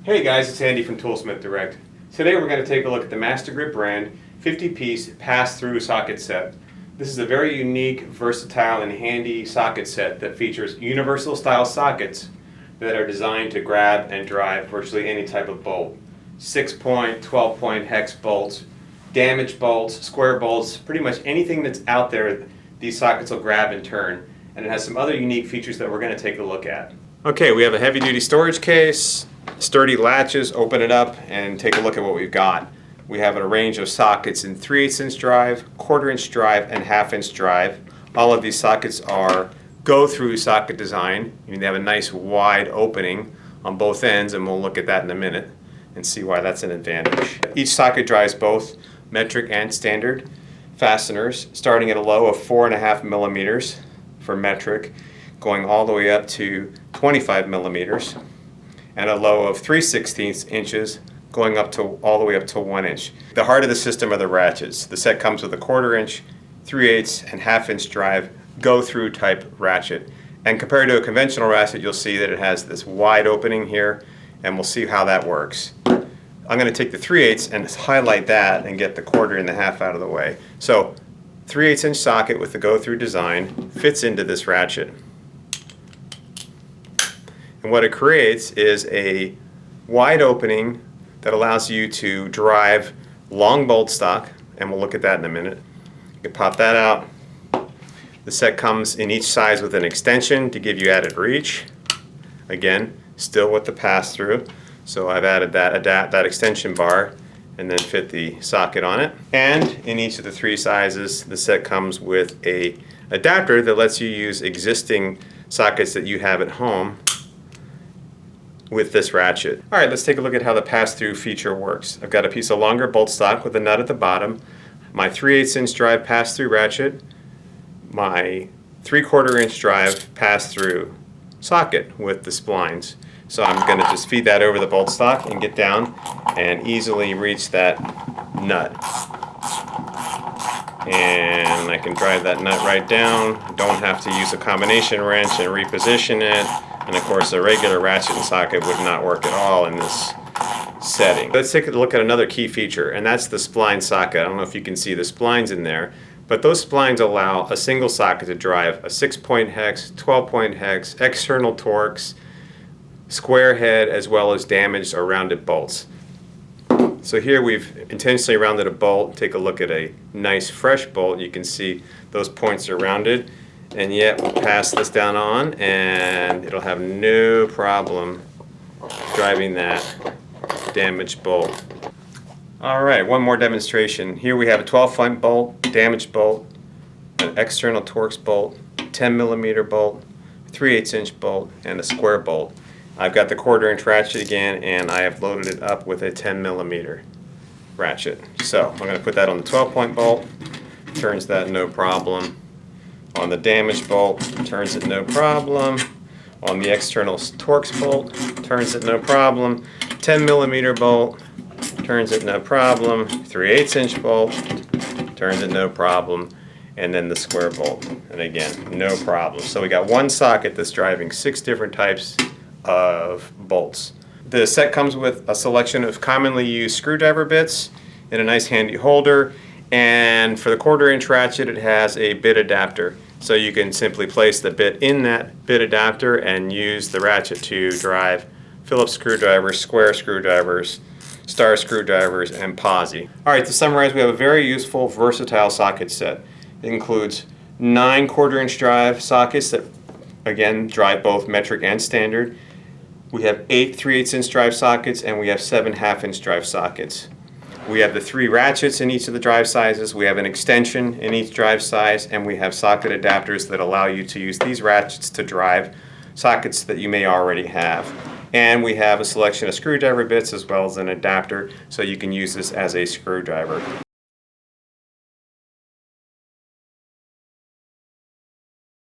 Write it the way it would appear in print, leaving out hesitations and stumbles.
Hey guys, it's Andy from Toolsmith Direct. Today we're going to take a look at the Mastergrip brand 50-piece pass-through socket set. This is a very unique, versatile, and handy socket set that features universal style sockets that are designed to grab and drive virtually any type of bolt. 6-point, 12-point hex bolts, damaged bolts, square bolts, pretty much anything that's out there, these sockets will grab and turn. And it has some other unique features that we're going to take a look at. Okay, we have a heavy-duty storage case, sturdy latches. Open it up and take a look at what we've got. We have a range of sockets in 3/8 inch drive, 1/4 inch drive, and 1/2 inch drive. All of these sockets are Go-Thru socket design. They have a nice wide opening on both ends, and we'll look at that in a minute and see why that's an advantage. Each socket drives both metric and standard fasteners, starting at a low of 4.5 millimeters for metric, going all the way up to 25 millimeters, and a low of 3/16 inches, going up to all the way up to 1 inch. The heart of the system are the ratchets. The set comes with a 1/4 inch, 3/8, and 1/2 inch drive Go-Thru type ratchet. And compared to a conventional ratchet, you'll see that it has this wide opening here, and we'll see how that works. I'm going to take the 3/8 and highlight that and get the 1/4 and the 1/2 out of the way. So 3/8 inch socket with the Go-Thru design fits into this ratchet. And what it creates is a wide opening that allows you to drive long bolt stock, and we'll look at that in a minute. You can pop that out. The set comes in each size with an extension to give you added reach. Again, still with the pass-through. So I've added that extension bar and then fit the socket on it. And in each of the 3 sizes, the set comes with a adapter that lets you use existing sockets that you have at home with this ratchet. Alright, let's take a look at how the pass-through feature works. I've got a piece of longer bolt stock with a nut at the bottom, my 3/8 inch drive pass-through ratchet, my 3/4 inch drive pass-through socket with the splines. So I'm going to just feed that over the bolt stock and get down and easily reach that nut. And I can drive that nut right down. Don't have to use a combination wrench and reposition it. And of course, a regular ratchet and socket would not work at all in this setting. Let's take a look at another key feature, and that's the spline socket. I don't know if you can see the splines in there, but those splines allow a single socket to drive a 6-point hex, 12-point hex, external Torx, square head, as well as damaged or rounded bolts. So here we've intentionally rounded a bolt. Take a look at a nice fresh bolt. You can see those points are rounded. And yet we'll pass this down on and it'll have no problem driving that damaged bolt. Alright, one more demonstration. Here we have a 12-point bolt, damaged bolt, an external Torx bolt, 10 millimeter bolt, 3/8 inch bolt, and a square bolt. I've got the 1/4 inch ratchet again, and I have loaded it up with a 10 millimeter ratchet. So I'm going to put that on the 12-point bolt, turns that no problem. On the damaged bolt, turns it no problem. On the external Torx bolt, turns it no problem. 10 millimeter bolt, turns it no problem. 3/8 inch bolt, turns it no problem. And then the square bolt, and again, no problem. So we got one socket that's driving 6 different types of bolts. The set comes with a selection of commonly used screwdriver bits in a nice handy holder. And for the 1/4 inch ratchet, it has a bit adapter. So you can simply place the bit in that bit adapter and use the ratchet to drive Phillips screwdrivers, square screwdrivers, star screwdrivers, and posi. Alright, to summarize, we have a very useful, versatile socket set. It includes 9 1/4 inch drive sockets that, again, drive both metric and standard. We have 8 3/8 inch drive sockets, and we have 7 1/2 inch drive sockets. We have the 3 ratchets in each of the drive sizes, we have an extension in each drive size, and we have socket adapters that allow you to use these ratchets to drive sockets that you may already have. And we have a selection of screwdriver bits as well as an adapter, so you can use this as a screwdriver.